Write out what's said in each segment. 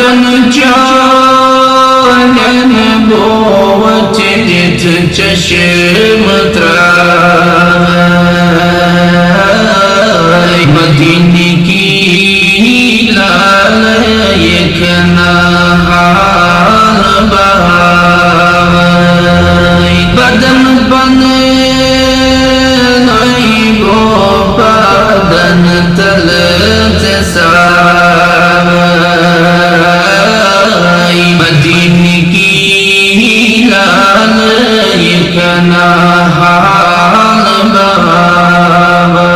वतन चालन बोवत जित चश्म त्राय मदीने की लाल एक नहाल बाय बदन बने नहीं गो बदन तल मदीने की लाल एक नहाल बाय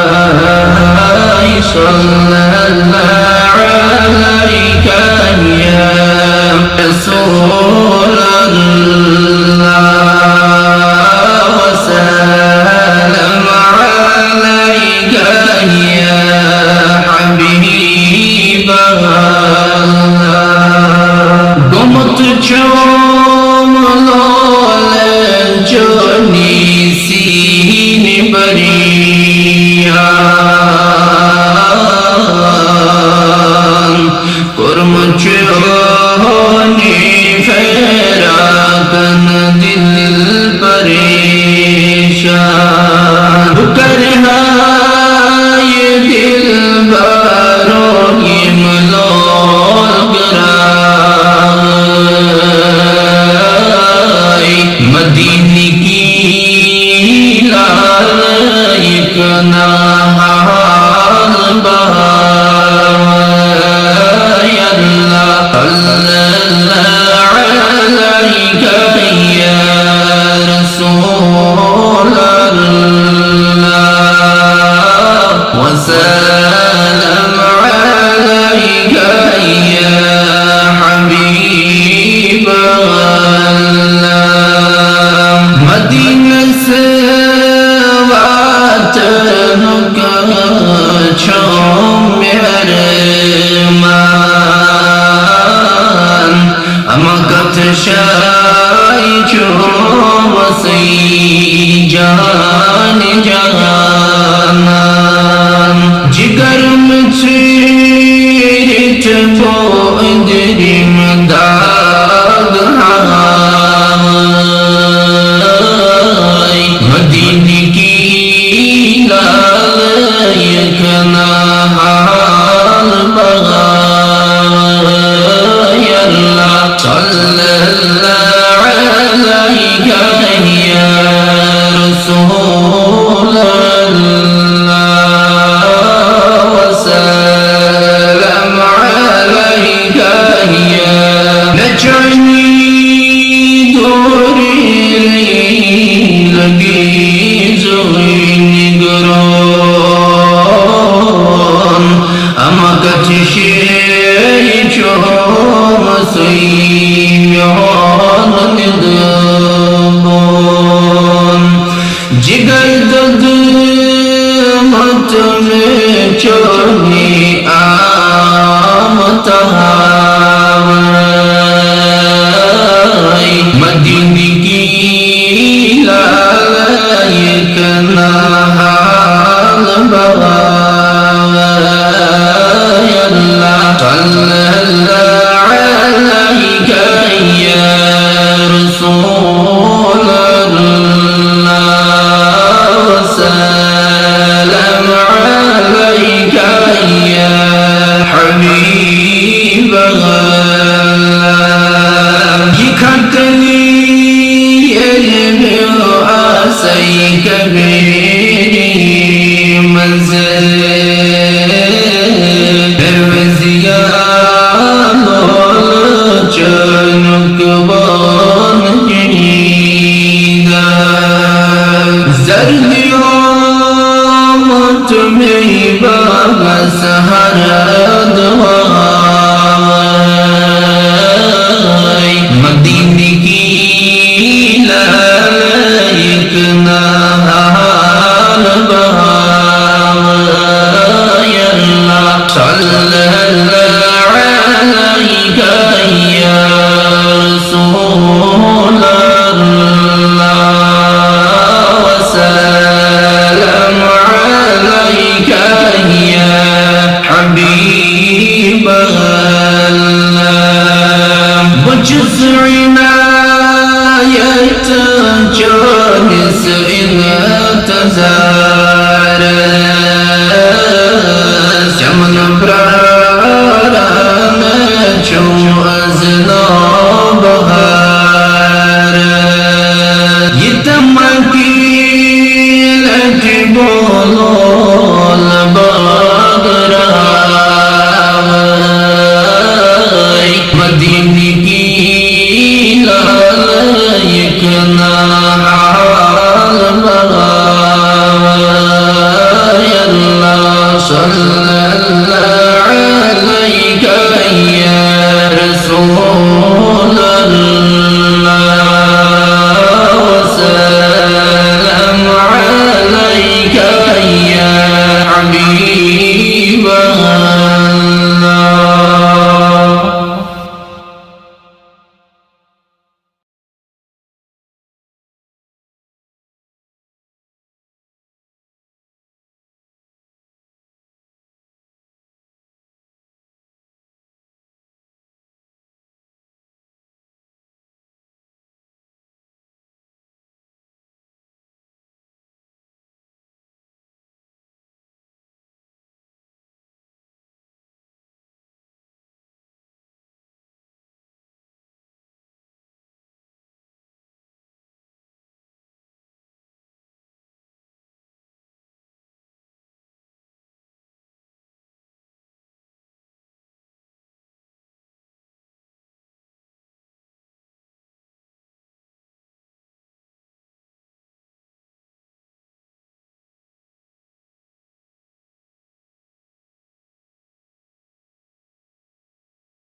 सल्लल्लाहु अलैका या रसूल अल्लाह व सल्लम अलैका या हबीब अल्लाह गुमत चोमलोले जोनी सीन बरिया कुर्म चोनी फैराकन दिल परेशान करना ये दिल बारो ये मलोगराय मदीने की लाल एक नहाल बाय अल्लाह सल्लल्लाहु अलैका या रसूल अल्लाह व सल्लम अलैका या हबीब अल्लाह मदीने से वातन का मेरे मान अमकत शाई जो मसी जान जाना जिगर मुझे वो इंद्री मदाग मदीने की लाल एक नहाल बाय अल्लाह सल्लल्लाहु अलैका या रसूल अल्लाह व सल्लम अलैका या नजनी दूरी लगी निगरान अमकत शेर चोम सैयान निदबोन जिगर दद मत में चोनी आमताय मदीने की लाल एक नहाल बाय अल्लाह सल्लल्लाहु अलैका या रसूल अल्लाह व सल्लम अलैका या हबीब अल्लाह ये खतनी आसई कबीरी मंज़िल परवज़िया मोल चनुक बान जनीदा ज़र्दियों मत में बाबा सहारा दुआई मदीने की लाल एक नहाल बाय अल्लाह सल्लल्लाहु अलैका या عناية جانس إذا تزار شمن براران جو أزنا بهار يتمكي لجبولو الباغراي مديني